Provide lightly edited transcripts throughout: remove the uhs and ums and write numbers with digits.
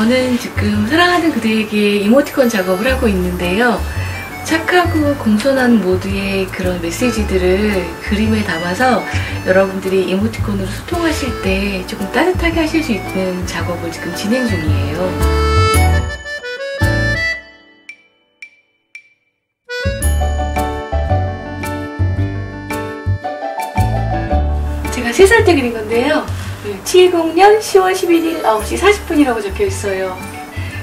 저는 지금 사랑하는 그대에게 이모티콘 작업을 하고 있는데요. 착하고 공손한 모두의 그런 메시지들을 그림에 담아서 여러분들이 이모티콘으로 소통하실 때 조금 따뜻하게 하실 수 있는 작업을 지금 진행 중이에요. 제가 3살 때 그린 건데요. 70년 10월 11일 9시 40분이라고 적혀 있어요.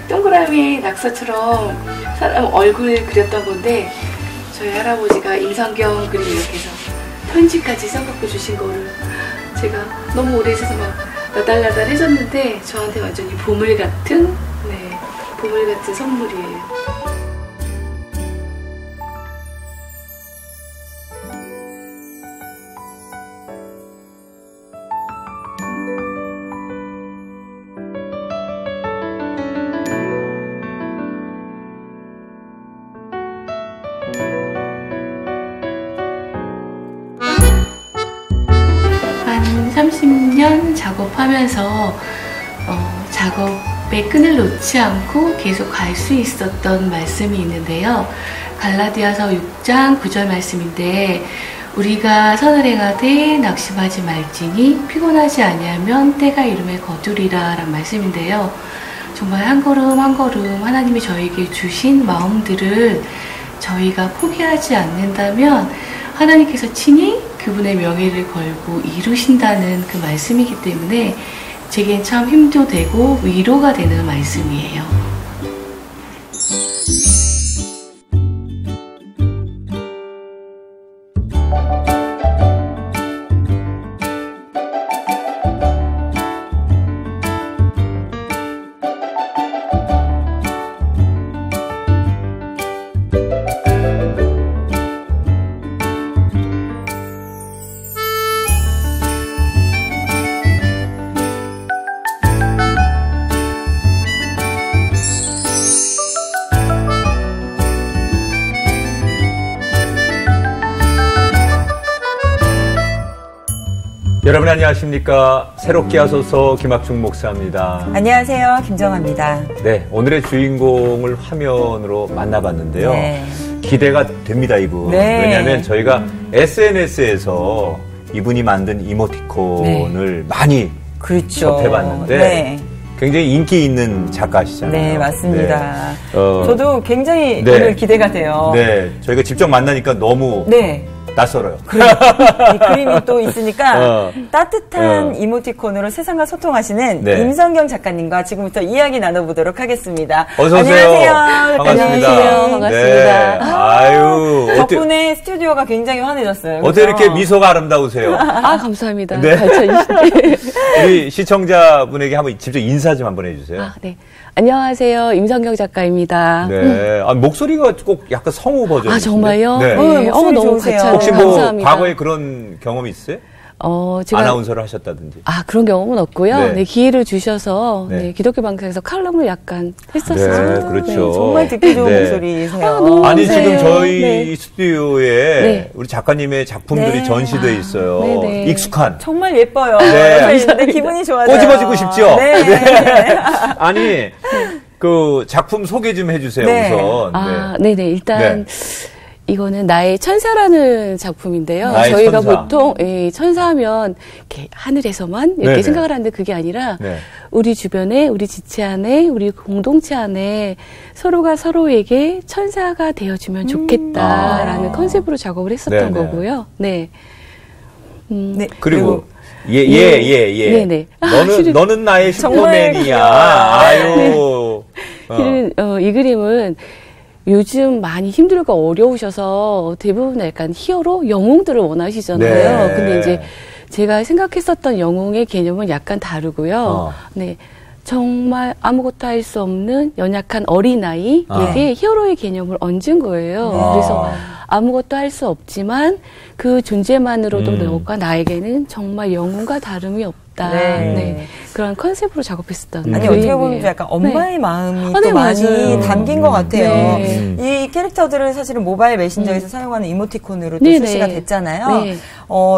동그라미 낙서처럼 사람 얼굴 그렸던 건데 저희 할아버지가 임성경 그림 이렇게 해서 편지까지 써갖고 주신 거를 제가 너무 오래 있어서 막 나달나달 해줬는데 저한테 완전히 보물 같은 선물이에요. 한 30년 작업하면서 작업의 끈을 놓지 않고 계속 갈 수 있었던 말씀이 있는데요. 갈라디아서 6장 9절 말씀인데 우리가 선을 행하되 낙심하지 말지니 피곤하지 아니하면 때가 이름에 거두리라 라는 말씀인데요. 정말 한 걸음 한 걸음 하나님이 저에게 주신 마음들을 저희가 포기하지 않는다면 하나님께서 친히 그분의 명예를 걸고 이루신다는 그 말씀이기 때문에 제겐 참 힘도 되고 위로가 되는 말씀이에요. 여러분 안녕하십니까. 새롭게 하소서 김학중 목사입니다. 안녕하세요. 김정아입니다. 네, 오늘의 주인공을 화면으로 만나봤는데요. 네. 기대가 됩니다, 이분. 네. 왜냐하면 저희가 SNS에서 이분이 만든 이모티콘을 많이 그렇죠. 접해봤는데 네. 굉장히 인기 있는 작가시잖아요. 네, 맞습니다. 네. 저도 굉장히 네. 오늘 기대가 돼요. 네, 저희가 직접 만나니까 너무 네. 낯설어요. 이 그림이 또 있으니까 따뜻한 이모티콘으로 세상과 소통하시는 네. 임성경 작가님과 지금부터 이야기 나눠보도록 하겠습니다. 어서 오세요. 안녕하세요. 반갑습니다. 안녕하세요. 반갑습니다. 네. 아유, 덕분에 스튜디오가 굉장히 환해졌어요. 어떻게 그렇죠? 이렇게 미소가 아름다우세요? 아, 감사합니다. 네. 발전이시네. 우리 시청자분에게 한번 직접 인사 좀 한번 해주세요. 아, 네. 안녕하세요. 임성경 작가입니다. 네. 아, 목소리가 꼭 약간 성우 버전. 아, 정말요? 네. 목소리 너무 좋으세요. 괜찮아요. 혹시 뭐 감사합니다. 과거에 그런 경험이 있어요? 제가 아나운서를 하셨다든지. 아, 그런 경험은 없고요. 네. 네, 기회를 주셔서 네. 네, 기독교 방송에서 칼럼을 약간 했었어요. 네, 그렇죠. 정말 듣기 좋은 네. 목소리세요. 너무 아니, 지금 감사해요. 저희 네. 스튜디오에 네. 우리 작가님의 작품들이 네. 전시되어 있어요. 네, 네. 익숙한. 정말 예뻐요. 네. 네, 기분이 좋아져요. 꼬집어지고 싶죠? 네. 아니, 그 작품 소개 좀 해주세요, 네. 우선. 아, 네네. 일단 네. 이거는 나의 천사라는 작품인데요. 나의 저희가 천사. 보통 천사하면 이렇게 하늘에서만 이렇게 네네. 생각을 하는데 그게 아니라 네. 우리 주변에, 우리 지체 안에, 우리 공동체 안에 서로가 서로에게 천사가 되어주면 좋겠다라는 컨셉으로 작업을 했었던 네네. 거고요. 네. 네. 그리고 예. 네네. 너는 나의 정말 슈퍼맨이야. 귀여워요. 아유. 이 그림은 요즘 많이 힘들고 어려우셔서 대부분 약간 히어로 영웅들을 원하시잖아요. 네. 근데 이제 제가 생각했었던 영웅의 개념은 약간 다르고요. 네. 정말 아무것도 할 수 없는 연약한 어린아이에게 히어로의 개념을 얹은 거예요. 그래서 아무것도 할 수 없지만 그 존재만으로도 너가 나에게는 정말 영웅과 다름이 없다. 네. 그런 컨셉으로 작업했었던 아니, 어떻게 보면 약간 엄마의 마음이 또 네, 많이 맞아요. 담긴 것 같아요. 네. 이 캐릭터들은 사실은 모바일 메신저에서 사용하는 이모티콘으로 또 네네. 출시가 됐잖아요. 네.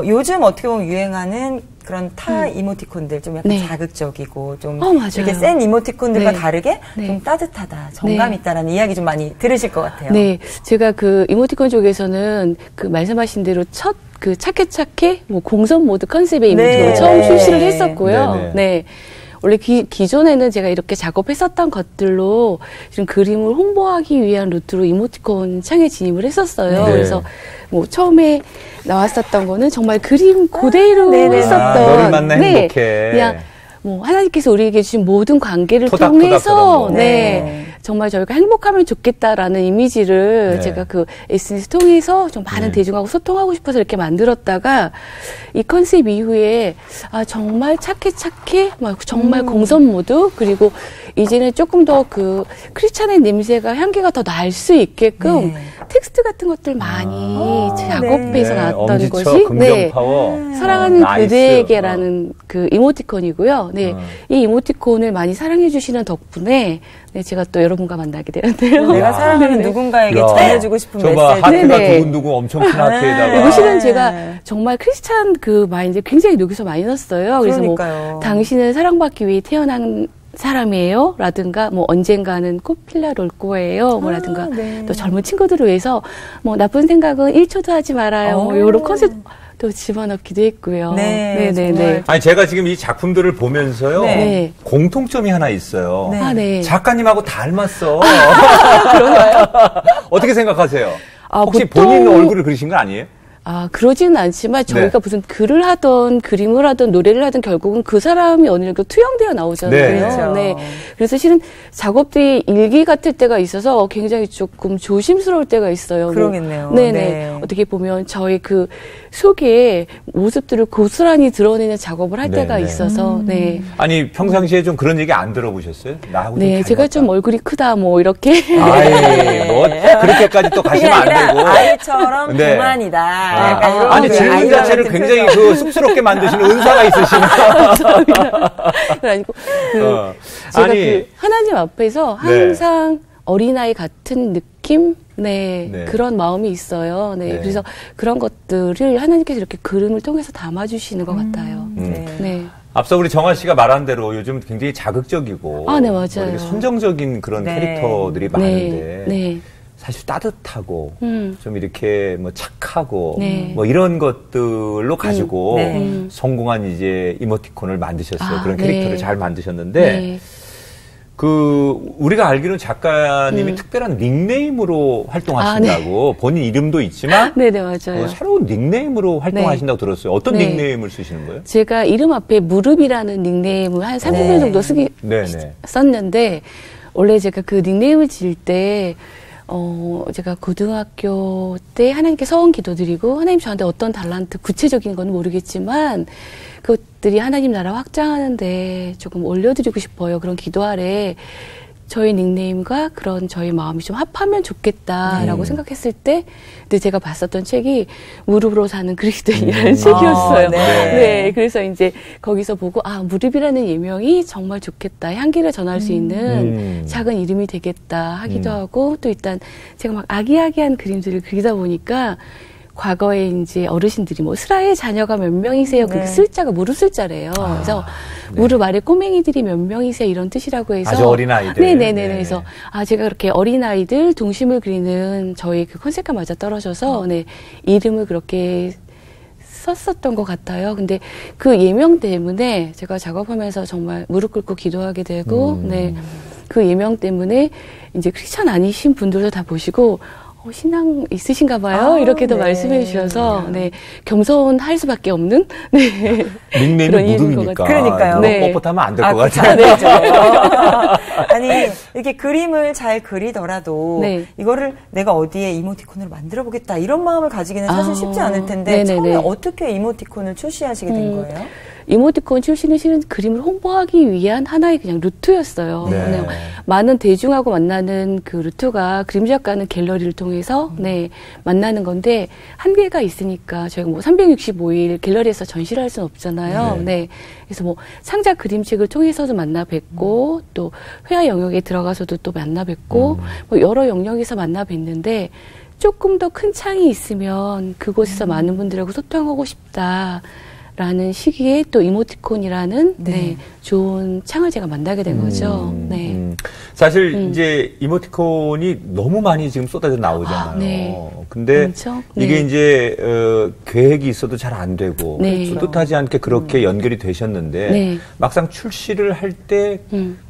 요즘 어떻게 보면 유행하는 그런 타 이모티콘들 좀 약간 네. 자극적이고 좀 맞아요. 이렇게 센 이모티콘들과 네. 다르게 네. 좀 따뜻하다, 정감 네. 있다라는 이야기 좀 많이 들으실 것 같아요. 네, 제가 그 이모티콘 쪽에서는 그 말씀하신 대로 첫 그 착해 뭐 공선 모드 컨셉의 이모티콘을 네. 처음 네. 출시를 했었고요. 네, 네. 네. 원래 기존에는 제가 이렇게 작업했었던 것들로 지금 그림을 홍보하기 위한 루트로 이모티콘 창에 진입을 했었어요. 네. 그래서 뭐 처음에 나왔었던 거는 정말 그림 그대로 네네. 했었던 너를 만나 행복해. 그냥 뭐 하나님께서 우리에게 주신 모든 관계를 토닥토닥 통해서 그런 거. 네. 정말 저희가 행복하면 좋겠다라는 이미지를 네. 제가 그 SNS 통해서 좀 많은 네. 대중하고 소통하고 싶어서 이렇게 만들었다가 이 컨셉 이후에 아 정말 착해 막 정말 공선 모드 그리고 이제는 조금 더 그 크리스찬의 냄새가 향기가 더 날 수 있게끔 네. 텍스트 같은 것들 많이 작업해서 네, 나왔던 엄지척, 것이 긍정 파워. 사랑하는 나이스. 그대에게라는 그 이모티콘이고요. 네, 이 이모티콘을 많이 사랑해 주시는 덕분에 네, 제가 또 여러분과 만나게 되는데요. 내가 사랑하는 네네. 누군가에게 야. 전해주고 싶은 저봐 메시지. 하트가 네네. 두근두근 엄청 큰 하트에다가. 그리고 실은 제가 정말 크리스찬 그 마인드 굉장히 녹여서 많이 넣었어요. 그래서 그러니까요. 뭐 당신은 사랑받기 위해 태어난 사람이에요. 라든가 뭐 언젠가는 꽃 필러 올 거예요. 뭐라든가 네. 또 젊은 친구들을 위해서 뭐 나쁜 생각은 1초도 하지 말아요. 뭐 이런 컨셉도 집어넣기도 했고요. 네, 네네네. 정말. 아니 제가 지금 이 작품들을 보면서요. 네. 네. 공통점이 하나 있어요. 네. 아, 네. 작가님하고 닮았어. 어떻게 생각하세요? 아, 혹시 보통- 본인 얼굴을 그리신 건 아니에요? 아, 그러지는 않지만 저희가 네. 무슨 글을 하던 그림을 하던 노래를 하던 결국은 그 사람이 어느 정도 투영되어 나오잖아요. 네. 그렇죠. 네. 그래서 실은 작업들이 일기 같을 때가 있어서 굉장히 조금 조심스러울 때가 있어요. 뭐, 그러겠네요. 네네. 네. 어떻게 보면 저희 그 속에 모습들을 고스란히 드러내는 작업을 할 때가 네네. 있어서, 네. 아니 평상시에 좀 그런 얘기 안 들어보셨어요? 나하고 네, 좀 제가 좀 닮았다. 얼굴이 크다, 뭐, 이렇게. 아이, 뭐 그렇게까지 또 그게 가시면 안 아니라 되고. 아이처럼 네. 동안이다. 약간 이런 아니 그 질문 아이와 자체를 같은 굉장히 표정. 그 쑥스럽게 만드시는 은사가 있으시네요. 그래가지고, 그, 어. 제가 아니 그 하나님 앞에서 항상 어린아이 같은 느낌? 네, 네. 그런 마음이 있어요. 네, 네. 그래서 그런 것들을 하나님께서 이렇게 그림을 통해서 담아주시는 것 같아요. 네. 네. 앞서 우리 정아 씨가 말한 대로 요즘 굉장히 자극적이고 아, 네, 맞아요. 뭐 이렇게 선정적인 그런 네. 캐릭터들이 많은데 네. 사실 따뜻하고 음. 좀 이렇게 뭐 착하고 네. 뭐 이런 것들로 가지고 네. 성공한 이제 이모티콘을 만드셨어요. 아, 그런 네. 캐릭터를 잘 만드셨는데 네. 그 우리가 알기로는 작가님이 특별한 닉네임으로 활동하신다고 본인 이름도 있지만 네, 네, 맞아요. 새로운 닉네임으로 활동하신다고 들었어요. 어떤 네. 닉네임을 쓰시는 거예요? 제가 이름 앞에 무릎이라는 닉네임을 한 30년 네. 정도 네네. 썼는데, 원래 제가 그 닉네임을 지을 때, 제가 고등학교 때 하나님께 서원 기도드리고, 하나님 저한테 어떤 달란트, 구체적인 건 모르겠지만, 그것들이 하나님 나라 확장하는데 조금 올려드리고 싶어요. 그런 기도 아래 저희 닉네임과 그런 저희 마음이 좀 합하면 좋겠다라고 생각했을 때, 근데 제가 봤었던 책이 무릎으로 사는 그리스도인이라는 책이었어요. 네. 네, 그래서 이제 거기서 보고, 아, 무릎이라는 예명이 정말 좋겠다. 향기를 전할 수 있는 작은 이름이 되겠다 하기도 하고, 또 일단 제가 막 아기아기한 그림들을 그리다 보니까, 과거에 이제 어르신들이 뭐 슬아의 자녀가 몇 명이세요? 그 슬자가 무릎 슬자래요. 그래서 무릎 아래 꼬맹이들이 몇 명이세요? 이런 뜻이라고 해서 아주 어린 아이들. 네네네. 네. 그래서 제가 그렇게 어린 아이들 동심을 그리는 저희 그 컨셉과 맞아 떨어져서 네 이름을 그렇게 썼었던 것 같아요. 근데 그 예명 때문에 제가 작업하면서 정말 무릎 꿇고 기도하게 되고 네 그 예명 때문에 이제 크리스찬 아니신 분들도 다 보시고. 신앙 있으신가 봐요. 이렇게도 네. 말씀해 주셔서, 네, 겸손할 수밖에 없는, 네. 닉네임이 그런 이유인 것 무릎이니까. 같아요. 그러니까요. 네. 뻣뻣하면 안 될 것 그렇죠. 같아요. 아니, 이렇게 그림을 잘 그리더라도 네. 이거를 내가 어디에 이모티콘으로 만들어 보겠다 이런 마음을 가지기는 사실 쉽지 않을 텐데 네네네. 처음에 어떻게 이모티콘을 출시하시게 된 거예요? 이모티콘 출시는 실은 그림을 홍보하기 위한 하나의 그냥 루트였어요. 네. 그냥 많은 대중하고 만나는 그 루트가 그림 작가는 갤러리를 통해서 네, 만나는 건데 한계가 있으니까 저희가 뭐 365일 갤러리에서 전시를 할 수는 없잖아요. 네. 그래서 뭐 창작 그림책을 통해서도 만나 뵙고 또 회화 영역에 들어가서도 또 만나 뵙고 뭐 여러 영역에서 만나 뵀는데 조금 더 큰 창이 있으면 그곳에서 많은 분들하고 소통하고 싶다. 라는 시기에 또 이모티콘이라는 좋은 창을 제가 만나게 된 거죠. 사실 이제 이모티콘이 너무 많이 지금 쏟아져 나오잖아요. 근데 이게 이제 계획이 있어도 잘 안 되고 뜻하지 않게 그렇게 연결이 되셨는데 막상 출시를 할 때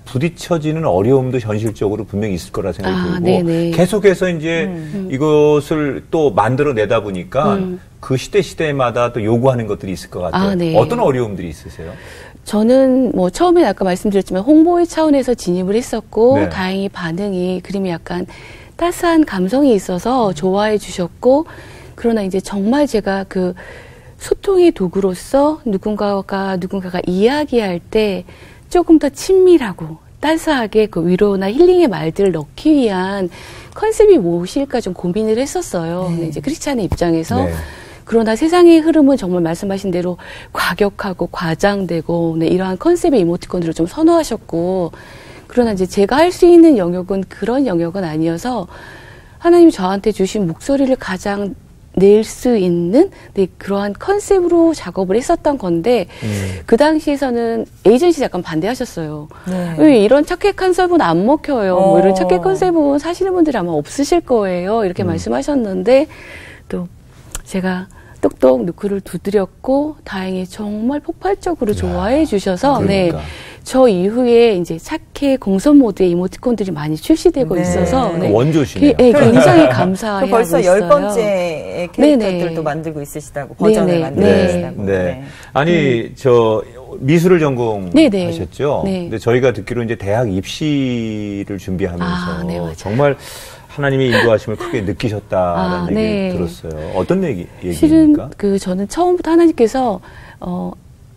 부딪혀지는 어려움도 현실적으로 분명히 있을 거라 생각이 들고 계속해서 이제 이것을 또 만들어내다 보니까 그 시대마다 또 요구하는 것들이 있을 것 같아요. 어떤 어려움들이 있으세요? 저는 뭐 처음에 아까 말씀드렸지만 홍보의 차원에서 진입을 했었고 다행히 반응이 그림이 약간 따스한 감성이 있어서 좋아해 주셨고 그러나 이제 정말 제가 그 소통의 도구로서 누군가가 이야기할 때 조금 더 친밀하고 따스하게 그 위로나 힐링의 말들을 넣기 위한 컨셉이 무엇일까 좀 고민을 했었어요. 근데 이제 크리스찬의 입장에서 그러나 세상의 흐름은 정말 말씀하신 대로 과격하고 과장되고 이러한 컨셉의 이모티콘들을 좀 선호하셨고 그러나 이제 제가 할 수 있는 영역은 그런 영역은 아니어서 하나님이 저한테 주신 목소리를 가장 낼 수 있는 그러한 컨셉으로 작업을 했었던 건데 그 당시에서는 에이전시 약간 반대하셨어요. 왜 이런 착해 컨셉은 안 먹혀요. 뭐 이런 착해 컨셉은 사시는 분들이 아마 없으실 거예요. 이렇게 말씀하셨는데 또 제가 똑똑 누크를 두드렸고 다행히 정말 폭발적으로 좋아해 주셔서 저 이후에 이제 착해 공선 모드의 이모티콘들이 많이 출시되고 있어서 원조시네요. 굉장히 감사해요. 벌써 10번째 캐릭터들도 만들고 있으시다고 버전을 만들고 계시다고. 아니 저 미술을 전공하셨죠? 근데 저희가 듣기로 이제 대학 입시를 준비하면서 정말 하나님의 인도하심을 크게 느끼셨다는 얘기 들었어요. 어떤 얘기입니까? 실은 저는 처음부터 하나님께서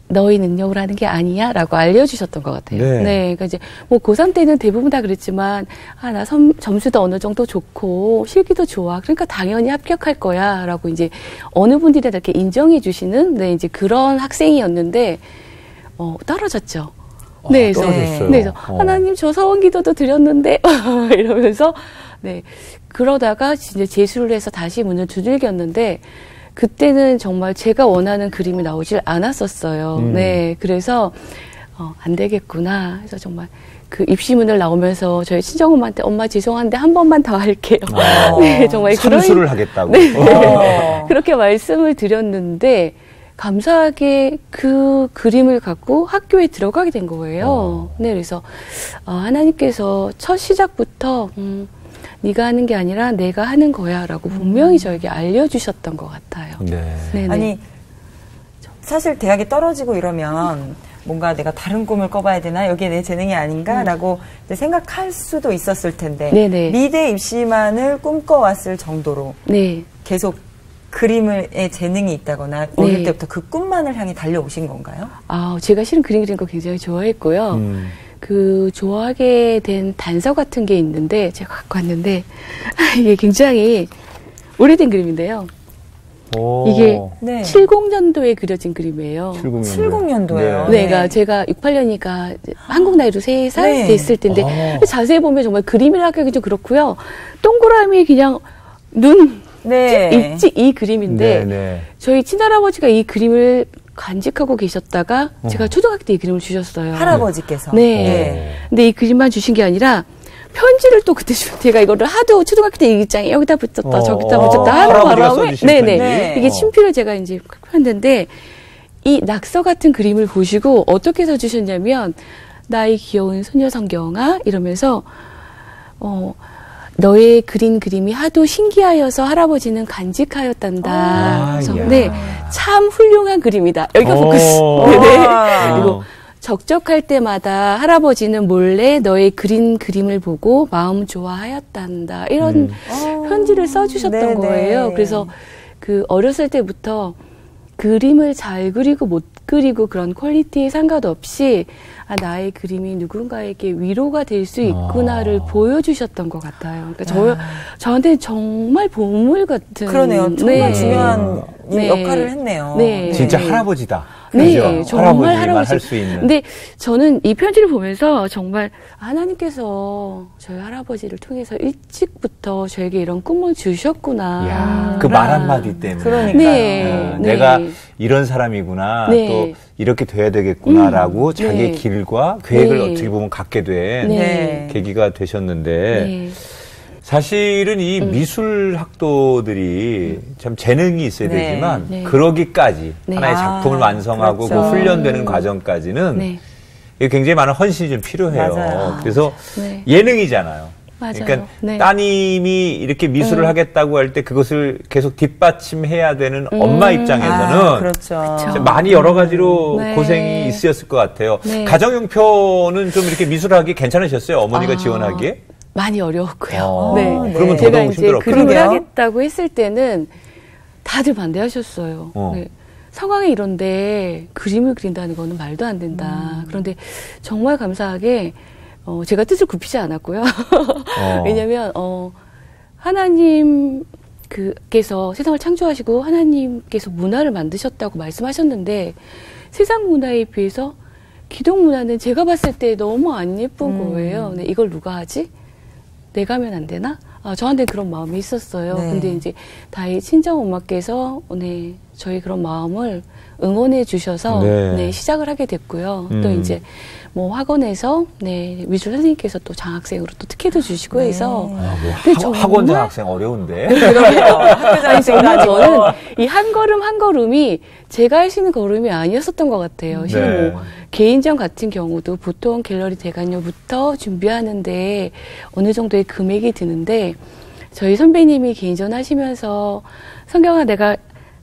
너희 능력으로 하는 게 아니야 라고 알려주셨던 것 같아요. 그러니까 이제 뭐 고3 때는 대부분 다 그랬지만 나 점수도 어느 정도 좋고 실기도 좋아. 그러니까 당연히 합격할 거야 라고 이제 어느 분들이 이렇게 인정해 주시는 이제 그런 학생이었는데 떨어졌죠. 그래서 하나님 저 서원 기도도 드렸는데 이러면서 그러다가 진짜 재수를 해서 다시 문을 두들겼는데 그때는 정말 제가 원하는 그림이 나오질 않았었어요. 그래서 안 되겠구나 해서 정말 그 입시문을 나오면서 저희 친정엄마한테 엄마 죄송한데 한 번만 더 할게요. 정말 선수를 하겠다고. 그렇게 말씀을 드렸는데 감사하게 그 그림을 갖고 학교에 들어가게 된 거예요. 그래서 하나님께서 첫 시작부터 네가 하는 게 아니라 내가 하는 거야 라고 분명히 저에게 알려주셨던 것 같아요. 아니 사실 대학에 떨어지고 이러면 뭔가 내가 다른 꿈을 꿔봐야 되나 여기에 내 재능이 아닌가라고 생각할 수도 있었을 텐데 미대 입시만을 꿈꿔왔을 정도로 계속 그림의 재능이 있다거나 어릴 때부터 그 꿈만을 향해 달려오신 건가요? 제가 실은 그림 그리는 거 굉장히 좋아했고요. 좋아하게 된 단서 같은 게 있는데 제가 갖고 왔는데 이게 굉장히 오래된 그림인데요. 이게 70년도에 그려진 그림이에요. 70년도예요. 그러니까 제가 68년이니까 한국 나이로 3살 됐을 텐데 자세히 보면 정말 그림이라 하기가 좀 그렇고요. 동그라미 그냥 눈 있지 이 그림인데 저희 친할아버지가 이 그림을 간직하고 계셨다가 제가 초등학교 때 이 그림을 주셨어요. 할아버지께서. 근데 이 그림만 주신 게 아니라 편지를 또 그때 제가 이거를 하도 초등학교 때 일기장에 여기다 붙였다 저기다 붙였다 하는 바람에 이게 친필을 제가 이제 했는데 이 낙서 같은 그림을 보시고 어떻게 써주셨냐면 나의 귀여운 소녀 성경아 이러면서 너의 그린 그림이 하도 신기하여서 할아버지는 간직하였단다. 참 훌륭한 그림이다. 여기가 포커스. 그리고 적적할 때마다 할아버지는 몰래 너의 그린 그림을 보고 마음 좋아하였단다. 이런 편지를 써주셨던 거예요. 그래서 그 어렸을 때부터 그림을 잘 그리고 못 그리고 그런 퀄리티에 상관없이 나의 그림이 누군가에게 위로가 될 수 있구나를 보여주셨던 것 같아요. 그러니까 저한테는 정말 보물 같은. 그러네요. 정말 중요한 네. 역할을 했네요. 네. 진짜 할아버지다. 네, 그렇죠? 정말 할아버지만 할 수 있는. 근데 저는 이 편지를 보면서 정말 하나님께서 저희 할아버지를 통해서 일찍부터 저에게 이런 꿈을 주셨구나. 그 말 한마디 때문에. 그러니까요. 네, 내가 이런 사람이구나. 네. 또 이렇게 돼야 되겠구나라고 자기의 네. 길과 계획을 네. 어떻게 보면 갖게 된 네. 계기가 되셨는데 네. 사실은 이 미술 학도들이 참 재능이 있어야 네. 되지만 네. 그러기까지 네. 하나의 작품을 완성하고 그렇죠. 그 훈련되는 과정까지는 네. 이게 굉장히 많은 헌신이 좀 필요해요. 맞아요. 그래서 네. 예능이잖아요. 맞아요. 그러니까 네. 따님이 이렇게 미술을 하겠다고 할 때 그것을 계속 뒷받침해야 되는 엄마 입장에서는 그렇죠. 그쵸. 많이 여러 가지로 네. 고생이 있으셨을 것 같아요. 네. 가정용표는 좀 이렇게 미술하기 괜찮으셨어요? 어머니가 지원하기에? 많이 어려웠고요. 네. 그러면 제가 더더욱 이제 힘들었고. 그림을 그러게요. 하겠다고 했을 때는 다들 반대하셨어요. 네. 상황이 이런데 그림을 그린다는 거는 말도 안 된다. 그런데 정말 감사하게 제가 뜻을 굽히지 않았고요. 왜냐면 하나님께서 세상을 창조하시고 하나님께서 문화를 만드셨다고 말씀하셨는데 세상 문화에 비해서 기독 문화는 제가 봤을 때 너무 안 예쁜 거예요. 네, 이걸 누가 하지? 내가 하면 안 되나? 저한테 그런 마음이 있었어요. 네. 근데 이제 다이 친정 엄마께서 네, 저희 그런 마음을 응원해 주셔서 네. 네, 시작을 하게 됐고요. 또 이제 뭐 학원에서 네, 미술 선생님께서 또 장학생으로 또 특혜도 주시고 해서 근데 학원 장학생 어려운데. 그러게요. 학교 아니, 정말 장학생 저는 이 한 걸음 한 걸음이 제가 할 수 있는 걸음이 아니었었던 것 같아요. 실은 뭐 개인전 같은 경우도 보통 갤러리 대관료부터 준비하는데 어느 정도의 금액이 드는데 저희 선배님이 개인전 하시면서 성경아 내가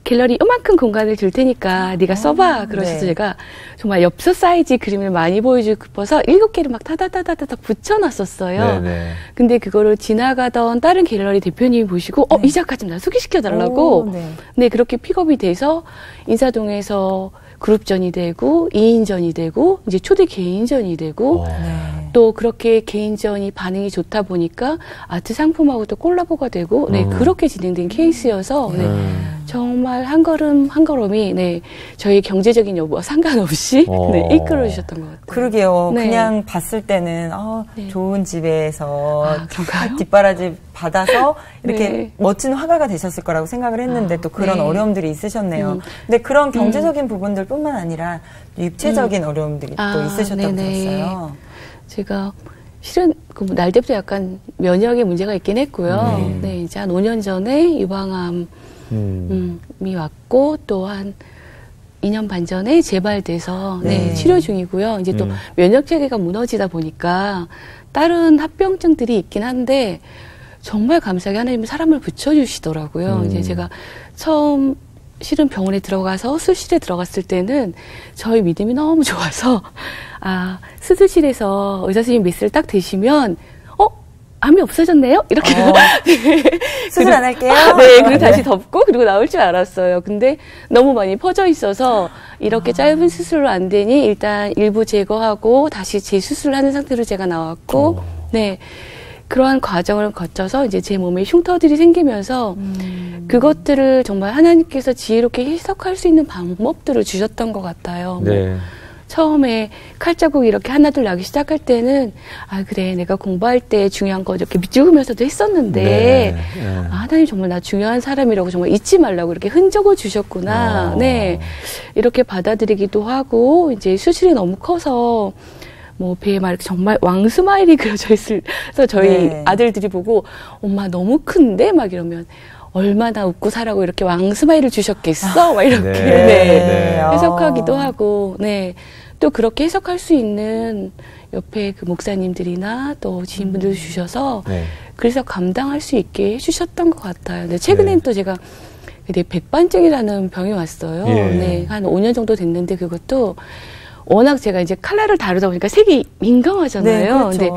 갤러리 요만큼 공간을 줄 테니까 네가 써봐. 그러셔서 네. 제가 정말 엽서 사이즈 그림을 많이 보여주고 싶어서 7개를 막 타다타다타다 붙여놨었어요. 네네. 근데 그거를 지나가던 다른 갤러리 대표님이 보시고 이 작가 좀 나 소개시켜달라고 네, 그렇게 픽업이 돼서 인사동에서 그룹전이 되고 2인전이 되고 이제 초대 개인전이 되고 또 그렇게 개인전이 반응이 좋다 보니까 아트 상품하고 또 콜라보가 되고 네, 그렇게 진행된 케이스여서 네, 정말 한 걸음 한 걸음이 네, 저희 경제적인 여부와 상관없이 네, 이끌어 주셨던 것 같아요. 그러게요. 네. 그냥 봤을 때는 네. 좋은 집에서 그런가요? 뒷바라지 받아서 이렇게 네. 멋진 화가가 되셨을 거라고 생각을 했는데 또 그런 네. 어려움들이 있으셨네요. 근데 그런 경제적인 부분들뿐만 아니라 육체적인 어려움들이 또 있으셨다고 들었어요. 제가 실은 그 날 때부터 약간 면역에 문제가 있긴 했고요. 네, 이제 한 5년 전에 유방암이 왔고 또 한 2년 반 전에 재발돼서 네, 치료 중이고요. 이제 또 면역 체계가 무너지다 보니까 다른 합병증들이 있긴 한데 정말 감사하게 하나님은 사람을 붙여주시더라고요. 이제 제가 처음 실은 병원에 들어가서 수술실에 들어갔을 때는 저희 믿음이 너무 좋아서 수술실에서 의사 선생님 메스를 딱 대시면 암이 없어졌네요? 이렇게. 수술 안 할게요? 네, 그리고 다시 덮고, 그리고 나올 줄 알았어요. 근데 너무 많이 퍼져 있어서, 이렇게 짧은 수술로 안 되니, 일단 일부 제거하고, 다시 재수술을 하는 상태로 제가 나왔고, 네. 그러한 과정을 거쳐서 이제 제 몸에 흉터들이 생기면서, 그것들을 정말 하나님께서 지혜롭게 해석할 수 있는 방법들을 주셨던 것 같아요. 네. 처음에 칼자국 이렇게 하나둘 나기 시작할 때는 그래 내가 공부할 때 중요한 거 이렇게 비추면서도 했었는데 하나님 정말 나 중요한 사람이라고 정말 잊지 말라고 이렇게 흔적을 주셨구나. 네, 이렇게 받아들이기도 하고 이제 수술이 너무 커서 뭐 배에 막 정말 왕스마일이 그려져 있어서 저희 아들들이 보고 엄마 너무 큰데 막 이러면 얼마나 웃고 살라고 이렇게 왕스마일을 주셨겠어? 막 이렇게 해석하기도 하고 또 그렇게 해석할 수 있는 옆에 그 목사님들이나 또 지인분들 주셔서 그래서 감당할 수 있게 해주셨던 것 같아요. 근데 최근엔 또 제가 백반증이라는 병이 왔어요. 한 5년 정도 됐는데 그것도 워낙 제가 이제 컬러를 다루다 보니까 색이 민감하잖아요. 네, 그렇죠. 근데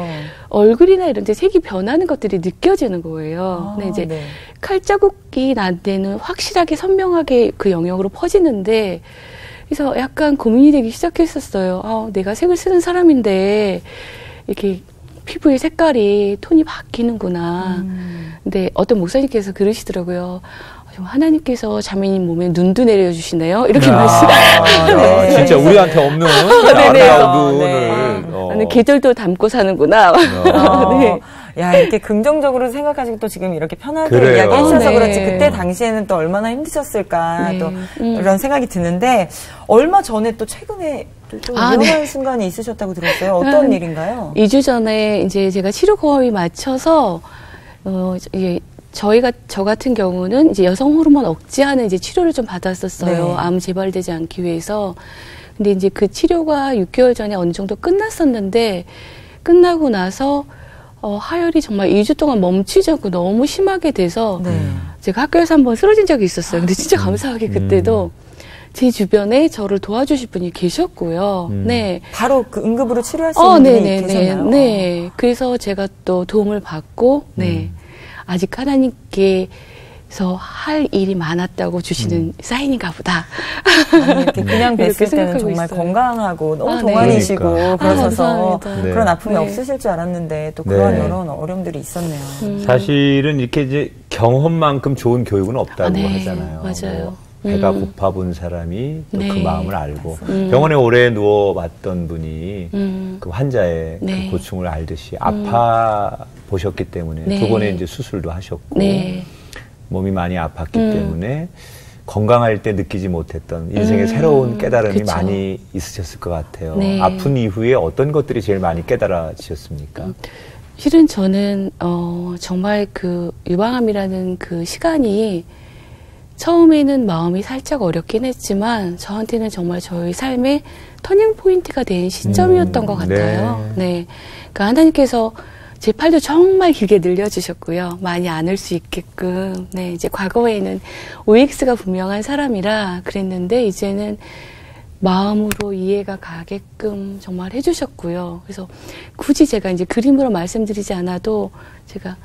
얼굴이나 이런 데 색이 변하는 것들이 느껴지는 거예요. 근데 이제 칼자국이 날 때는 확실하게 선명하게 그 영역으로 퍼지는데 그래서 약간 고민이 되기 시작했었어요. 내가 색을 쓰는 사람인데 이렇게 피부의 색깔이 톤이 바뀌는구나. 근데 어떤 목사님께서 그러시더라고요. 하나님께서 자매님 몸에 눈도 내려주시네요. 이렇게 말씀하시네요. 네. 진짜 우리한테 없는 아름다운 눈을. 나는 계절도 담고 사는구나. 네. 야, 이렇게 긍정적으로 생각하시고 또 지금 이렇게 편하게 이야기해 주셔서 그렇지 그때 당시에는 또 얼마나 힘드셨을까 또 이런 생각이 드는데 얼마 전에 또 최근에 좀 위험한 순간이 있으셨다고 들었어요. 어떤 일인가요? 2주 전에 이제 제가 치료 거의 마쳐서 저 같은 경우는 이제 여성 호르몬 억제하는 이제 치료를 좀 받았었어요. 네. 암 재발되지 않기 위해서. 근데 이제 그 치료가 6개월 전에 어느 정도 끝났었는데 끝나고 나서 하혈이 정말 2주 동안 멈추지 않고 너무 심하게 돼서 제가 학교에서 한번 쓰러진 적이 있었어요. 근데 진짜 감사하게 그때도 제 주변에 저를 도와주실 분이 계셨고요. 네. 바로 그 응급으로 치료할 수 있는 분이 계셨나요? 네. 그래서 제가 또 도움을 받고 아직 하나님께서 할 일이 많았다고 주시는 사인인가 보다. 아니, 이렇게 그냥 뵀을 때는 정말 있어요. 건강하고 너무 동안이시고 그러니까. 그러셔서 그런 아픔이 없으실 줄 알았는데 또 그런 여러 어려움들이 있었네요. 사실은 이렇게 이제 경험만큼 좋은 교육은 없다고 하잖아요. 맞아요. 배가 고파본 사람이 또 그 마음을 알고 병원에 오래 누워봤던 분이 그 환자의 그 고충을 알듯이 아파 보셨기 때문에 두 번의 이제 수술도 하셨고 몸이 많이 아팠기 때문에 건강할 때 느끼지 못했던 인생의 새로운 깨달음이 많이 있으셨을 것 같아요. 아픈 이후에 어떤 것들이 제일 많이 깨달아지셨습니까? 실은 저는 정말 그 유방암이라는 그 시간이 처음에는 마음이 살짝 어렵긴 했지만 저한테는 정말 저의 삶의 터닝 포인트가 된 시점이었던 것 같아요. 네. 그러니까 하나님께서 제 팔도 정말 길게 늘려주셨고요. 많이 안을 수 있게끔. 네. 이제 과거에는 OX가 분명한 사람이라 그랬는데 이제는 마음으로 이해가 가게끔 정말 해주셨고요. 그래서 굳이 제가 이제 그림으로 말씀드리지 않아도 제가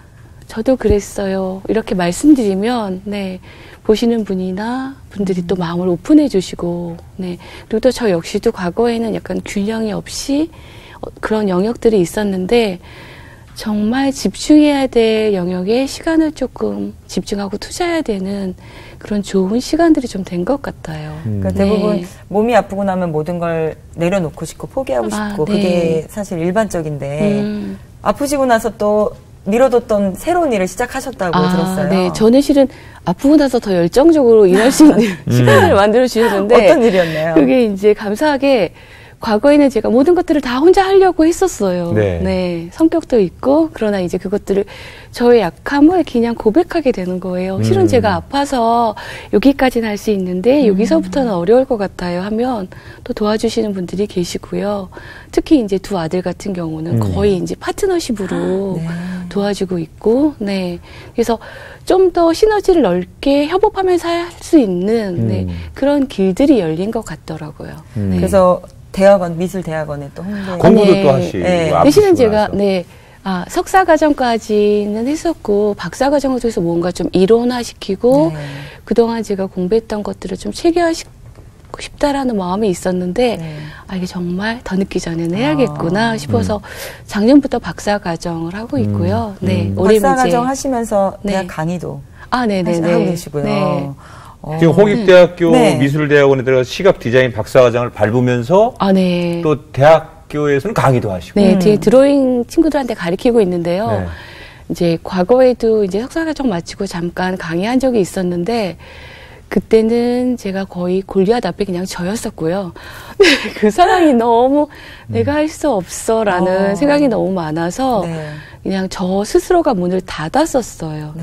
저도 그랬어요. 이렇게 말씀드리면, 보시는 분이나 분들이 또 마음을 오픈해 주시고, 그리고 또 저 역시도 과거에는 약간 균형이 없이 그런 영역들이 있었는데, 정말 집중해야 될 영역에 시간을 조금 집중하고 투자해야 되는 그런 좋은 시간들이 좀 된 것 같아요. 그러니까 대부분 몸이 아프고 나면 모든 걸 내려놓고 싶고 포기하고 싶고 그게 사실 일반적인데 아프시고 나서 또 미뤄뒀던 새로운 일을 시작하셨다고 들었어요. 네, 저는 실은 아프고 나서 더 열정적으로 일할 수 있는 시간을 만들어 주셨는데 어떤 일이었나요? 그게 이제 감사하게 과거에는 제가 모든 것들을 다 혼자 하려고 했었어요. 성격도 있고 그러나 이제 그것들을 저의 약함을 그냥 고백하게 되는 거예요. 실은 제가 아파서 여기까지는 할 수 있는데 여기서부터는 어려울 것 같아요 하면 또 도와주시는 분들이 계시고요. 특히 이제 두 아들 같은 경우는 거의 이제 파트너십으로 도와주고 있고, 그래서 좀 더 시너지를 넓게 협업하면서 할 수 있는 그런 길들이 열린 것 같더라고요. 그래서 대학원, 미술대학원에 또 홍대. 공부도 또 하시고. 대신은 제가, 석사 과정까지는 했었고, 박사 과정을 통해서 뭔가 좀 이론화시키고, 그동안 제가 공부했던 것들을 좀 체계화시키고 싶다라는 마음이 있었는데, 이게 정말 더 늦기 전에는 해야겠구나 싶어서 작년부터 박사 과정을 하고 있고요. 박사 과정 하시면서 대학 강의도 하고 계시고요. 지금 홍익대학교 미술대학원에 들어가서 시각 디자인 박사과정을 밟으면서 또 대학교에서는 강의도 하시고. 제 드로잉 친구들한테 가르치고 있는데요. 이제 과거에도 이제 석사과정 마치고 잠깐 강의한 적이 있었는데 그때는 제가 거의 골리앗 앞에 그냥 저였었고요. 그 상황이 너무 내가 할 수 없어라는 생각이 너무 많아서 그냥 저 스스로가 문을 닫았었어요.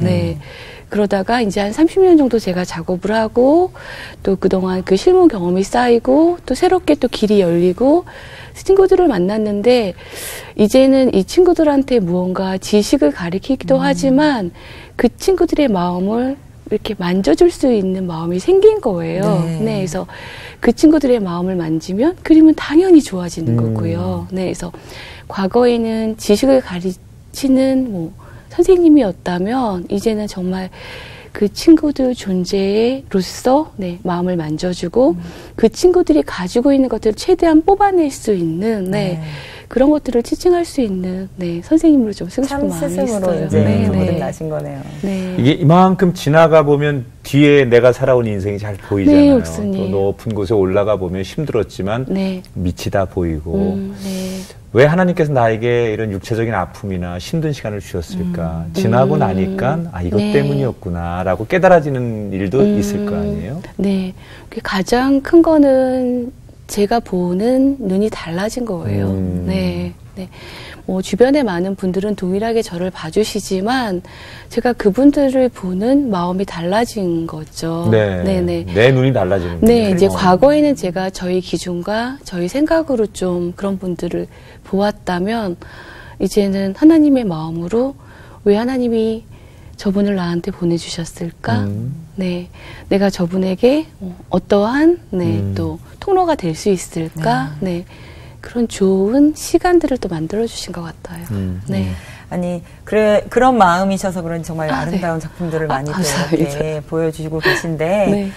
그러다가 이제 한 30년 정도 제가 작업을 하고 또 그동안 그 실무 경험이 쌓이고 또 새롭게 또 길이 열리고 친구들을 만났는데 이제는 이 친구들한테 무언가 지식을 가르치기도 하지만 그 친구들의 마음을 이렇게 만져줄 수 있는 마음이 생긴 거예요. 그래서 그 친구들의 마음을 만지면 그림은 당연히 좋아지는 거고요. 그래서 과거에는 지식을 가르치는 선생님이었다면 이제는 정말 그 친구들 존재로서 마음을 만져주고 그 친구들이 가지고 있는 것들을 최대한 뽑아낼 수 있는 그런 것들을 지칭할 수 있는 네, 선생님으로 좀 쓰고 싶은 마음이 있어요. 이제 네, 네. 나신 거네요. 네. 이게 이만큼 지나가 보면 뒤에 내가 살아온 인생이 잘 보이잖아요. 네, 또 높은 곳에 올라가 보면 힘들었지만 네. 밑이 다 보이고 네. 왜 하나님께서 나에게 이런 육체적인 아픔이나 힘든 시간을 주셨을까? 지나고 나니까 아 이것 네. 때문이었구나라고 깨달아지는 일도 있을 거 아니에요? 네. 가장 큰 거는 제가 보는 눈이 달라진 거예요. 네. 네. 뭐 주변에 많은 분들은 동일하게 저를 봐주시지만 제가 그분들을 보는 마음이 달라진 거죠. 네. 네네. 내 눈이 달라지는 네. 거예요. 이제 과거에는 제가 저희 기준과 저희 생각으로 좀 그런 분들을 보았다면 이제는 하나님의 마음으로 왜 하나님이 저분을 나한테 보내주셨을까? 네, 내가 저분에게 어떠한 또 통로가 될 수 있을까? 네, 그런 좋은 시간들을 또 만들어 주신 것 같아요. 네. 아니 그런 마음이셔서 그런지 정말 아름다운 작품들을 많이 이렇게 보여주시고 계신데. 네.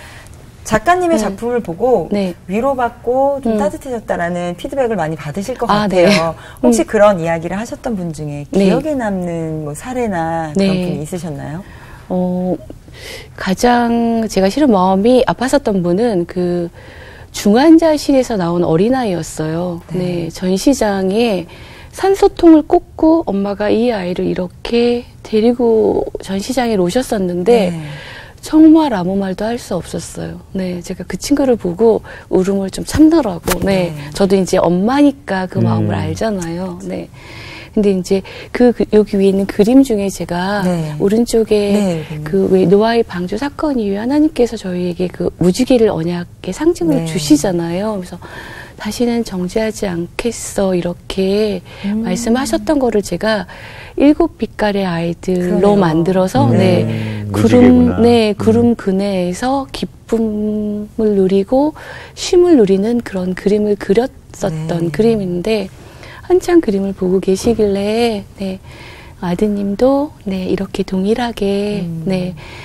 작가님의 작품을 보고 위로받고 좀 따뜻해졌다라는 피드백을 많이 받으실 것 같아요. 네. 혹시 그런 이야기를 하셨던 분 중에 기억에 남는 뭐 사례나 그런 분이 있으셨나요? 가장 제가 실은 마음이 아팠었던 분은 그 중환자실에서 나온 어린아이였어요. 네, 전시장에 산소통을 꽂고 엄마가 이 아이를 이렇게 데리고 전시장에 오셨었는데 정말 아무 말도 할 수 없었어요. 네, 제가 그 친구를 보고 울음을 좀 참느라고. 네, 저도 이제 엄마니까 그 마음을 알잖아요. 네. 근데 이제 여기 위에 있는 그림 중에 제가 오른쪽에 그 왜 노아의 방주 사건 이후에 하나님께서 저희에게 그 무지개를 언약의 상징으로 주시잖아요. 그래서 다시는 정죄하지 않겠어 이렇게 말씀하셨던 거를 제가 7빛깔의 아이들로 만들어서 구름 그네에서 기쁨을 누리고 쉼을 누리는 그런 그림을 그렸었던 그림인데 한참 그림을 보고 계시길래 아드님도 이렇게 동일하게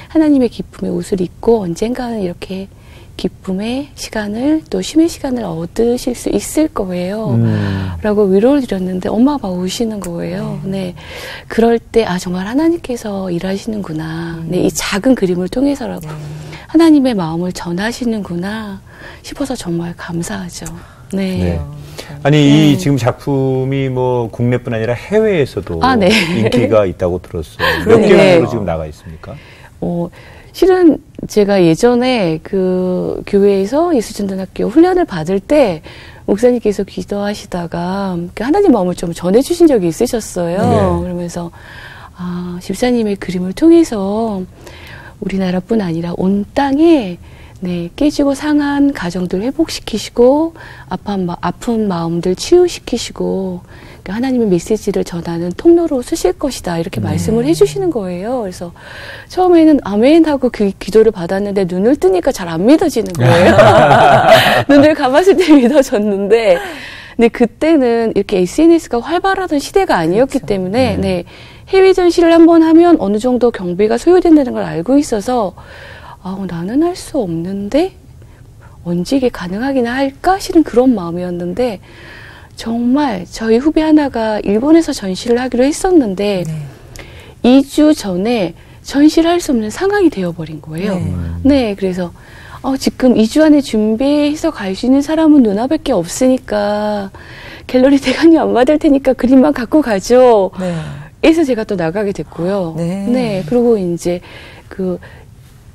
하나님의 기쁨의 옷을 입고 언젠가는 이렇게 기쁨의 시간을 또 쉼의 시간을 얻으실 수 있을 거예요. 라고 위로를 드렸는데 엄마가 우시는 거예요. 네. 그럴 때 정말 하나님께서 일하시는구나. 이 작은 그림을 통해서라도 하나님의 마음을 전하시는구나 싶어서 정말 감사하죠. 네. 아니 이 지금 작품이 뭐 국내뿐 아니라 해외에서도 인기가 있다고 들었어요. 몇 개국으로 지금 나가 있습니까? 실은 제가 예전에 그 교회에서 예수전도학교 훈련을 받을 때 목사님께서 기도하시다가 하나님 마음을 좀 전해주신 적이 있으셨어요. 그러면서 집사님의 그림을 통해서 우리나라뿐 아니라 온 땅에 깨지고 상한 가정들 회복시키시고 아픈 마음들 치유시키시고 하나님의 메시지를 전하는 통로로 쓰실 것이다 이렇게 말씀을 해주시는 거예요. 그래서 처음에는 아멘 하고 그 기도를 받았는데 눈을 뜨니까 잘 안 믿어지는 거예요. 눈을 감았을 때 믿어졌는데 근데 그때는 이렇게 SNS가 활발하던 시대가 아니었기 때문에 해외 전시를 한번 하면 어느 정도 경비가 소요된다는 걸 알고 있어서 나는 할 수 없는데 언제 이게 가능하긴 할까? 실은 그런 마음이었는데 정말 저희 후배 하나가 일본에서 전시를 하기로 했었는데 2주 전에 전시를 할 수 없는 상황이 되어버린 거예요. 그래서 지금 2주 안에 준비해서 갈 수 있는 사람은 누나밖에 없으니까 갤러리 대관료 안 받을 테니까 그림만 갖고 가죠. 그래서 제가 또 나가게 됐고요. 그리고 이제 그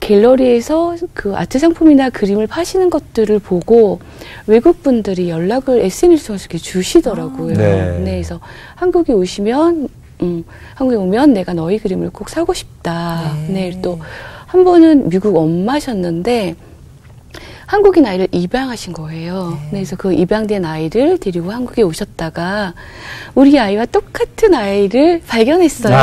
갤러리에서 그 아트 상품이나 그림을 파시는 것들을 보고 외국 분들이 연락을 SNS 통해서 이렇게 주시더라고요. 그래서 한국에 오시면 한국에 오면 내가 너희 그림을 꼭 사고 싶다. 또 한 번은 미국 엄마셨는데 한국인 아이를 입양하신 거예요. 그래서 그 입양된 아이를 데리고 한국에 오셨다가 우리 아이와 똑같은 아이를 발견했어요.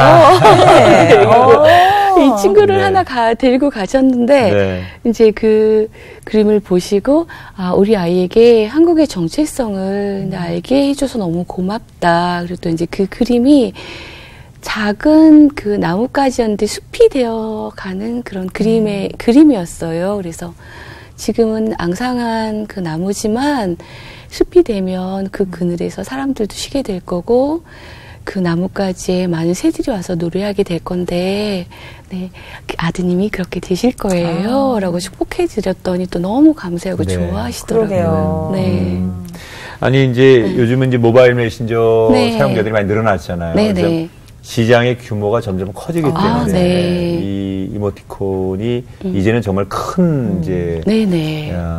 이 친구를 하나 데리고 가셨는데 이제 그 그림을 보시고 우리 아이에게 한국의 정체성을 알게 해줘서 너무 고맙다. 그리고 또 이제 그 그림이 작은 그 나뭇가지였는데 숲이 되어가는 그런 그림이었어요. 그래서 지금은 앙상한 그 나무지만 숲이 되면 그 그늘에서 사람들도 쉬게 될 거고 그 나뭇가지에 많은 새들이 와서 노래하게 될 건데 네, 아드님이 그렇게 되실 거예요 라고 축복해 드렸더니 또 너무 감사하고 네. 좋아하시더라고요. 네. 아니 이제 요즘은 이제 모바일 메신저 네. 사용자들이 많이 늘어났잖아요. 네, 네. 시장의 규모가 점점 커지기 때문에 네. 이 이모티콘이 이제는 정말 큰 이제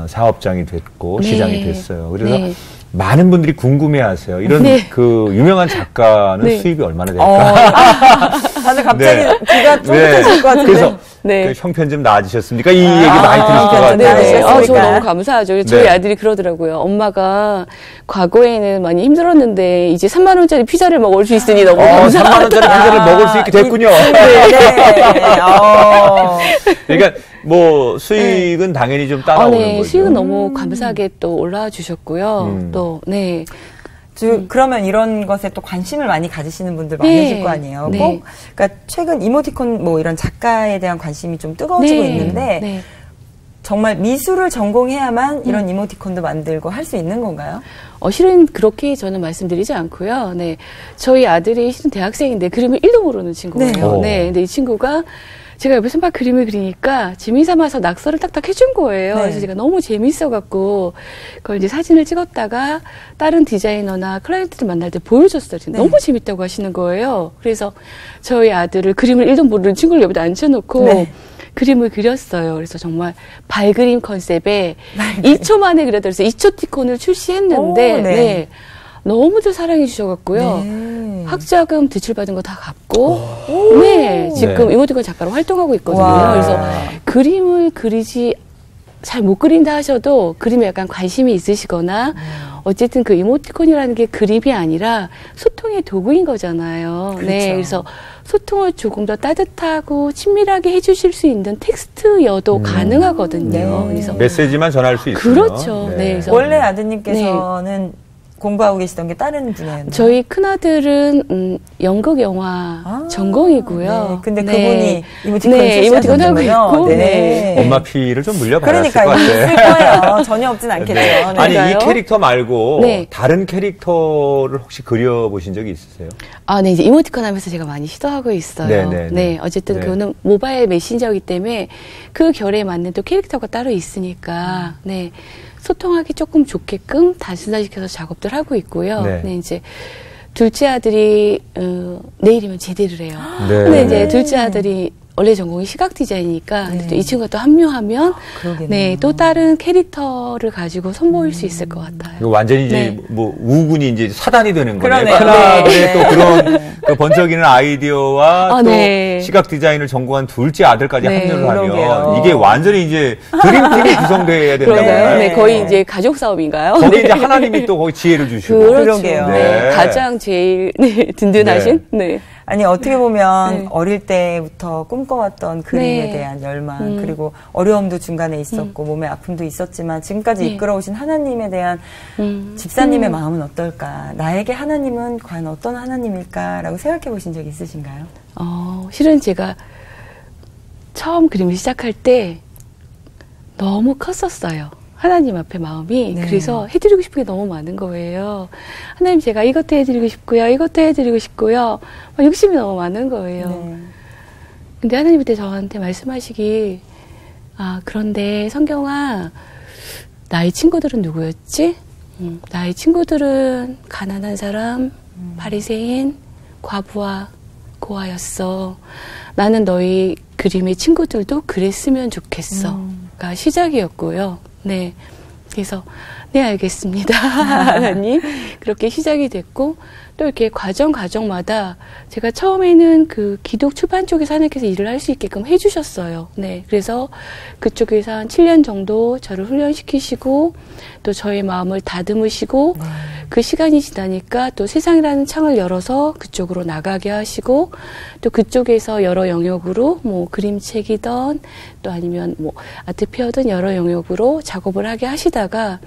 사업장이 됐고 시장이 됐어요. 그래서 많은 분들이 궁금해하세요. 이런 그 유명한 작가는 수입이 얼마나 될까? 다들 갑자기 귀가 쫑긋하실 것 같은데. 그래서 그 형편 좀 나아지셨습니까? 이 얘기 많이 들으실 것 같아요. 저 너무 감사하죠. 저희 아들이 그러더라고요. 엄마가 과거에는 많이 힘들었는데 이제 3만 원짜리 피자를 먹을 수 있으니 너무 감사하다. 3만 원짜리 피자를 먹을 수 있게 됐군요. 그러니까 뭐 수익은 당연히 좀 따라오는 거죠. 수익은 너무 감사하게 또 올라와 주셨고요. 또 그러면 이런 것에 또 관심을 많이 가지시는 분들 많으실 거 아니에요. 꼭 그러니까 최근 이모티콘 뭐 이런 작가에 대한 관심이 좀 뜨거워지고 있는데 정말 미술을 전공해야만 이런 이모티콘도 만들고 할 수 있는 건가요? 실은 그렇게 저는 말씀드리지 않고요. 네, 저희 아들이 실은 대학생인데 그림을 1도 모르는 친구예요. 근데 이 친구가 제가 옆에서 막 그림을 그리니까 재미삼아서 낙서를 딱딱 해준 거예요. 그래서 제가 너무 재밌어갖고 그걸 이제 사진을 찍었다가 다른 디자이너나 클라이언트를 만날 때 보여줬어요. 너무 재밌다고 하시는 거예요. 그래서 저희 아들을 그림을 1도 모르는 친구를 옆에 앉혀놓고 그림을 그렸어요. 그래서 정말 발그림 컨셉에 2초 만에 그렸다 그래서 2초 티콘을 출시했는데 너무들 사랑해 주셔갖고요. 학자금 대출받은 거 다 갚고, 지금 이모티콘 작가로 활동하고 있거든요. 그래서 그림을 그리지 잘 못 그린다 하셔도 그림에 약간 관심이 있으시거나 어쨌든 그 이모티콘이라는 게 그림이 아니라 소통의 도구인 거잖아요. 그렇죠. 그래서 소통을 조금 더 따뜻하고 친밀하게 해주실 수 있는 텍스트여도 가능하거든요. 그래서 메시지만 전할 수 있어요. 그렇죠. 그래서 원래 아드님께서는 공부하고 계시던 게 다른 분야였나요? 저희 큰아들은 연극 영화 전공이고요. 근데 그분이 이모티콘 하고 있고 엄마 피를 좀 물려받았을 것 같아요. 있을 거예요. 전혀 없진 않겠죠. 아니 이 캐릭터 말고 다른 캐릭터를 혹시 그려보신 적이 있으세요? 이제 이모티콘 하면서 제가 많이 시도하고 있어요. 어쨌든 그거는 모바일 메신저이기 때문에 그 결에 맞는 또 캐릭터가 따로 있으니까 소통하기 조금 좋게끔 단순화시켜서 작업들 하고 있고요. 이제 둘째 아들이 내일이면 제대를 해요. 근데 이제 둘째 아들이 원래 전공이 시각 디자인이니까 또 이 친구가 또 합류하면 또 다른 캐릭터를 가지고 선보일 수 있을 것 같아요. 완전히 이제 뭐 우군이 이제 사단이 되는 거네요. 큰아들의 또 그런 그 번쩍이는 아이디어와 또 시각 디자인을 전공한 둘째 아들까지 합류를 하면 이게 완전히 이제 드림팀이 구성돼야 된다고요. 거의 이제 가족 싸움인가요? 거기 이제 하나님이 또 거기 지혜를 주시고. 그러게요. 가장 제일 든든하신. 아니 어떻게 보면 어릴 때부터 꿈꿔왔던 그림에 대한 열망 그리고 어려움도 중간에 있었고 몸에 아픔도 있었지만 지금까지 이끌어오신 하나님에 대한 집사님의 마음은 어떨까? 나에게 하나님은 과연 어떤 하나님일까라고 생각해 보신 적이 있으신가요? 실은 제가 처음 그림을 시작할 때 너무 컸었어요. 하나님 앞에 마음이. 그래서 해드리고 싶은 게 너무 많은 거예요. 하나님 제가 이것도 해드리고 싶고요. 이것도 해드리고 싶고요. 욕심이 너무 많은 거예요. 근데 하나님 그때 저한테 말씀하시기 그런데 성경아 나의 친구들은 누구였지? 나의 친구들은 가난한 사람, 바리새인, 과부와 고아였어. 나는 너희 그림의 친구들도 그랬으면 좋겠어. 가 시작이었고요. 그래서 알겠습니다. 하나님 그렇게 시작이 됐고 또 이렇게 과정마다 제가 처음에는 그 기독 출판 쪽에서 하나님께서 일을 할 수 있게끔 해주셨어요. 그래서 그쪽에서 한 7년 정도 저를 훈련시키시고 또 저의 마음을 다듬으시고 그 시간이 지나니까 또 세상이라는 창을 열어서 그쪽으로 나가게 하시고 또 그쪽에서 여러 영역으로 뭐 그림책이든 또 아니면 뭐 아트페어든 여러 영역으로 작업을 하게 하시다가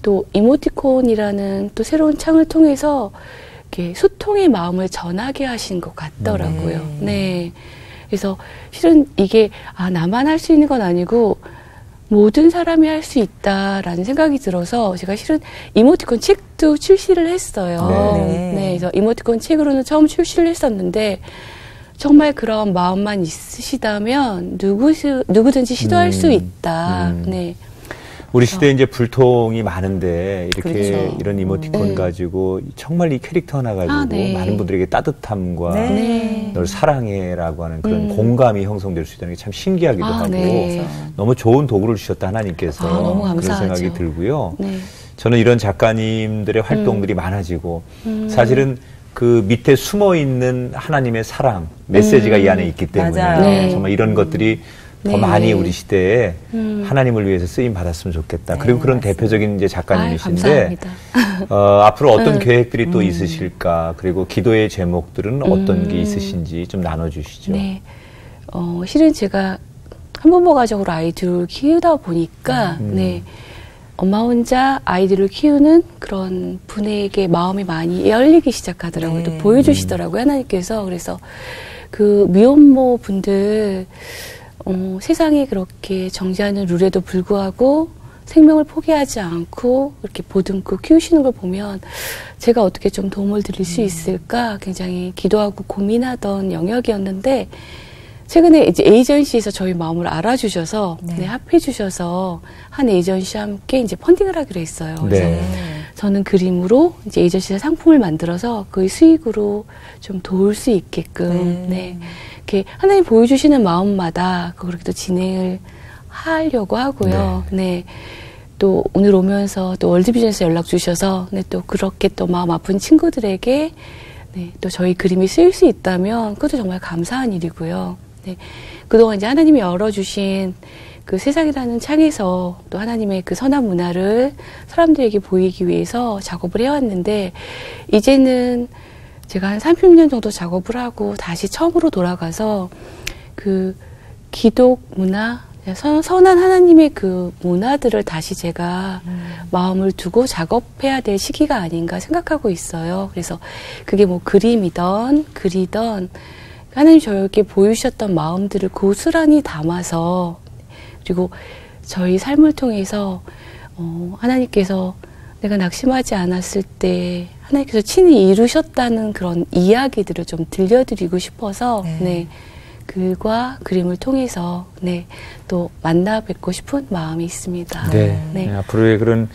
또 이모티콘이라는 또 새로운 창을 통해서 이렇게 소통의 마음을 전하게 하신 것 같더라고요. 그래서 실은 이게 나만 할 수 있는 건 아니고 모든 사람이 할 수 있다라는 생각이 들어서 제가 실은 이모티콘 책도 출시를 했어요. 네, 그래서 이모티콘 책으로는 처음 출시를 했었는데 정말 그런 마음만 있으시다면 누구든지 시도할 수 있다. 네. 우리 시대에 이제 불통이 많은데 이렇게 그렇죠. 이런 이모티콘 가지고 정말 이 캐릭터 하나 가지고 많은 분들에게 따뜻함과 널 사랑해라고 하는 그런 공감이 형성될 수 있다는 게 참 신기하기도 하고 너무 좋은 도구를 주셨다 하나님께서 너무 그런 감사하죠. 생각이 들고요. 저는 이런 작가님들의 활동들이 많아지고 사실은 그 밑에 숨어 있는 하나님의 사랑 메시지가 이 안에 있기 때문에 정말 이런 것들이 더 많이 우리 시대에 하나님을 위해서 쓰임 받았으면 좋겠다. 그리고 그런 대표적인 이제 작가님이신데 앞으로 어떤 계획들이 또 있으실까? 그리고 기도의 제목들은 어떤 게 있으신지 좀 나눠주시죠. 네, 실은 제가 한부모 가정으로 아이들을 키우다 보니까 엄마 혼자 아이들을 키우는 그런 분에게 마음이 많이 열리기 시작하더라고요. 또 보여주시더라고요, 하나님께서. 그래서 그 미혼모 분들 세상에 그렇게 정지하는 룰에도 불구하고 생명을 포기하지 않고 이렇게 보듬고 키우시는 걸 보면 제가 어떻게 좀 도움을 드릴 수 있을까 굉장히 기도하고 고민하던 영역이었는데 최근에 이제 에이전시에서 저희 마음을 알아주셔서 합해주셔서 한 에이전시와 함께 이제 펀딩을 하기로 했어요. 그래서 저는 그림으로 이제 에이전시에서 상품을 만들어서 그 수익으로 좀 도울 수 있게끔 이렇게 하나님 보여주시는 마음마다 그렇게 또 진행을 하려고 하고요. 또 오늘 오면서 또 월드비전에서 연락 주셔서 또 그렇게 또 마음 아픈 친구들에게 또 저희 그림이 쓰일 수 있다면 그것도 정말 감사한 일이고요. 그동안 이제 하나님이 열어주신 그 세상이라는 창에서 또 하나님의 그 선한 문화를 사람들에게 보이기 위해서 작업을 해왔는데 이제는 제가 한 30년 정도 작업을 하고 다시 처음으로 돌아가서 그 기독 문화, 선한 하나님의 그 문화들을 다시 제가 마음을 두고 작업해야 될 시기가 아닌가 생각하고 있어요. 그래서 그게 뭐 그림이던 글이던 하나님 저에게 보여주셨던 마음들을 고스란히 담아서 그리고 저희 삶을 통해서 하나님께서 내가 낙심하지 않았을 때 하나님께서 친히 이루셨다는 그런 이야기들을 좀 들려드리고 싶어서 글과 그림을 통해서 또 만나 뵙고 싶은 마음이 있습니다. 앞으로의 그런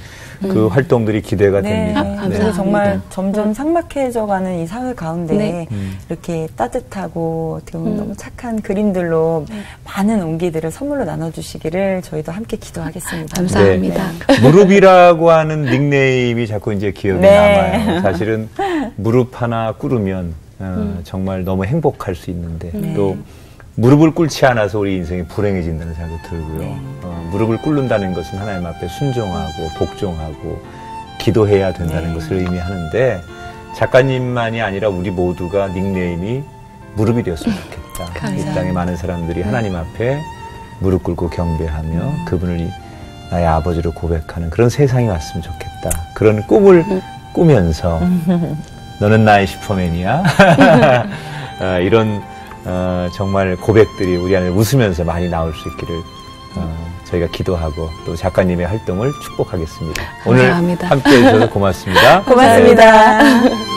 그 활동들이 기대가 됩니다. 감사합니다. 정말 점점 삭막해져가는 이 사회 가운데 이렇게 따뜻하고 어떻게 보면 너무 착한 그림들로 많은 온기들을 선물로 나눠주시기를 저희도 함께 기도하겠습니다. 감사합니다. 무릎이라고 하는 닉네임이 자꾸 이제 기억에 남아요. 사실은 무릎 하나 꿇으면 정말 너무 행복할 수 있는데 또 무릎을 꿇지 않아서 우리 인생이 불행해진다는 생각이 들고요. 무릎을 꿇는다는 것은 하나님 앞에 순종하고 복종하고 기도해야 된다는 것을 의미하는데 작가님만이 아니라 우리 모두가 닉네임이 무릎이 되었으면 좋겠다. 감사합니다. 이 땅의 많은 사람들이 하나님 앞에 무릎 꿇고 경배하며 그분을 나의 아버지로 고백하는 그런 세상이 왔으면 좋겠다. 그런 꿈을 꾸면서 너는 나의 슈퍼맨이야. 이런 정말 고백들이 우리 안에 웃으면서 많이 나올 수 있기를 저희가 기도하고 또 작가님의 활동을 축복하겠습니다. 감사합니다. 오늘 함께해 주셔서 고맙습니다. 고맙습니다.